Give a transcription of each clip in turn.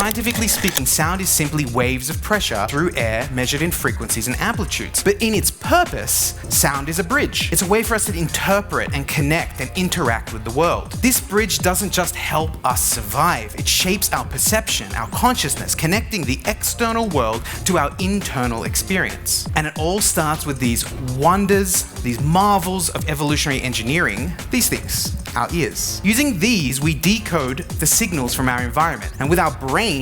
Scientifically speaking, sound is simply waves of pressure through air measured in frequencies and amplitudes. But in its purpose, sound is a bridge. It's a way for us to interpret and connect and interact with the world. This bridge doesn't just help us survive, it shapes our perception, our consciousness, connecting the external world to our internal experience. And it all starts with these wonders, these marvels of evolutionary engineering, these things, our ears. Using these, we decode the signals from our environment, and with our brain,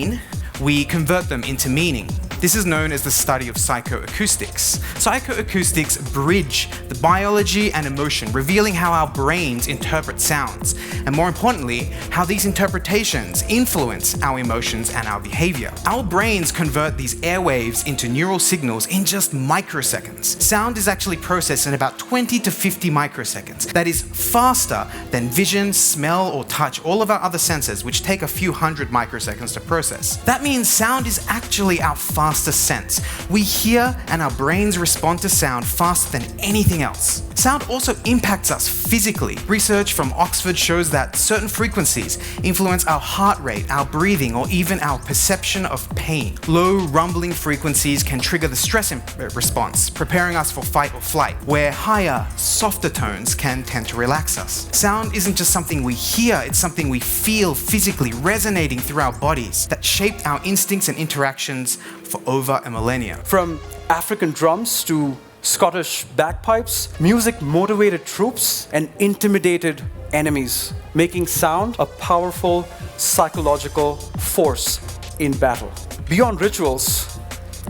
we convert them into meaning. This is known as the study of psychoacoustics. Psychoacoustics bridge the biology and emotion, revealing how our brains interpret sounds, and more importantly, how these interpretations influence our emotions and our behavior. Our brains convert these airwaves into neural signals in just microseconds. Sound is actually processed in about 20 to 50 microseconds. That is faster than vision, smell, or touch, all of our other senses, which take a few hundred microseconds to process. That means sound is actually our fastest sense. We hear and our brains respond to sound faster than anything else. Sound also impacts us physically. Research from Oxford shows that certain frequencies influence our heart rate, our breathing, or even our perception of pain. Low rumbling frequencies can trigger the stress response, preparing us for fight or flight, where higher, softer tones can tend to relax us. Sound isn't just something we hear, it's something we feel physically resonating through our bodies that shaped our instincts and interactions for over a millennia. From African drums to Scottish bagpipes, music motivated troops and intimidated enemies, making sound a powerful psychological force in battle. Beyond rituals,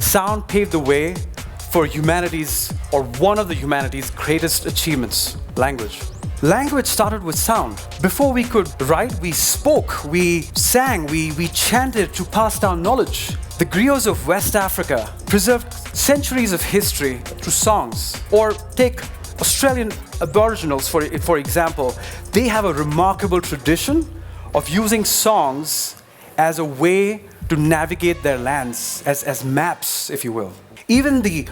sound paved the way for humanity's, or one of the humanity's greatest achievements, language. Language started with sound. Before we could write, we spoke, we sang, we chanted to pass down knowledge. The griots of West Africa preserved centuries of history through songs. Or take Australian Aboriginals, for example. They have a remarkable tradition of using songs as a way to navigate their lands, as maps, if you will. Even the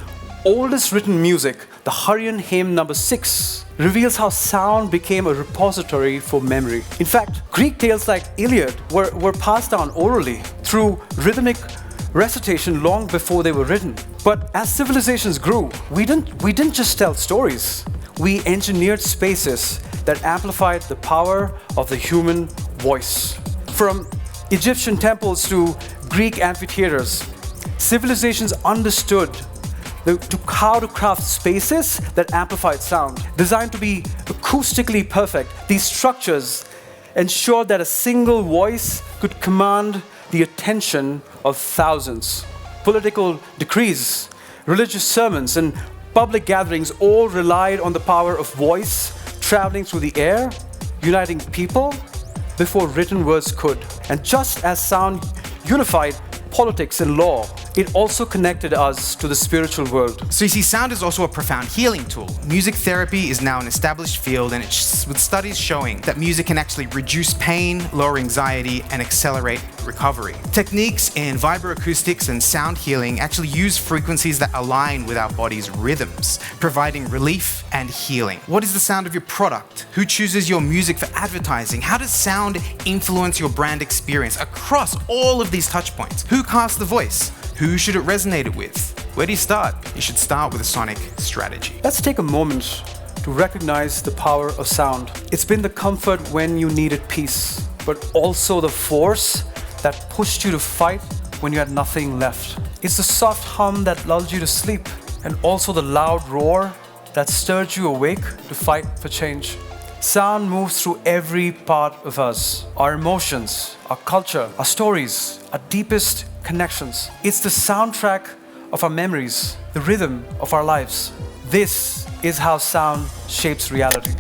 oldest written music, the Hurrian Hymn No. 6, reveals how sound became a repository for memory. In fact, Greek tales like Iliad were passed down orally through rhythmic recitation long before they were written. But as civilizations grew, we didn't just tell stories. We engineered spaces that amplified the power of the human voice. From Egyptian temples to Greek amphitheaters, civilizations understood how to craft spaces that amplified sound. Designed to be acoustically perfect, these structures ensured that a single voice could command the attention of thousands. Political decrees, religious sermons, and public gatherings all relied on the power of voice traveling through the air, uniting people before written words could. And just as sound unified politics and law, it also connected us to the spiritual world. So you see, sound is also a profound healing tool. Music therapy is now an established field, and with studies showing that music can actually reduce pain, lower anxiety, and accelerate recovery. Techniques in vibroacoustics and sound healing actually use frequencies that align with our body's rhythms, providing relief and healing. What is the sound of your product? Who chooses your music for advertising? How does sound influence your brand experience across all of these touch points? Who casts the voice? Who should it resonate with? Where do you start? You should start with a sonic strategy. Let's take a moment to recognize the power of sound. It's been the comfort when you needed peace, but also the force that pushed you to fight when you had nothing left. It's the soft hum that lulled you to sleep, and also the loud roar that stirred you awake to fight for change. Sound moves through every part of us. Our emotions, our culture, our stories, our deepest connections. It's the soundtrack of our memories, the rhythm of our lives. This is how sound shapes reality.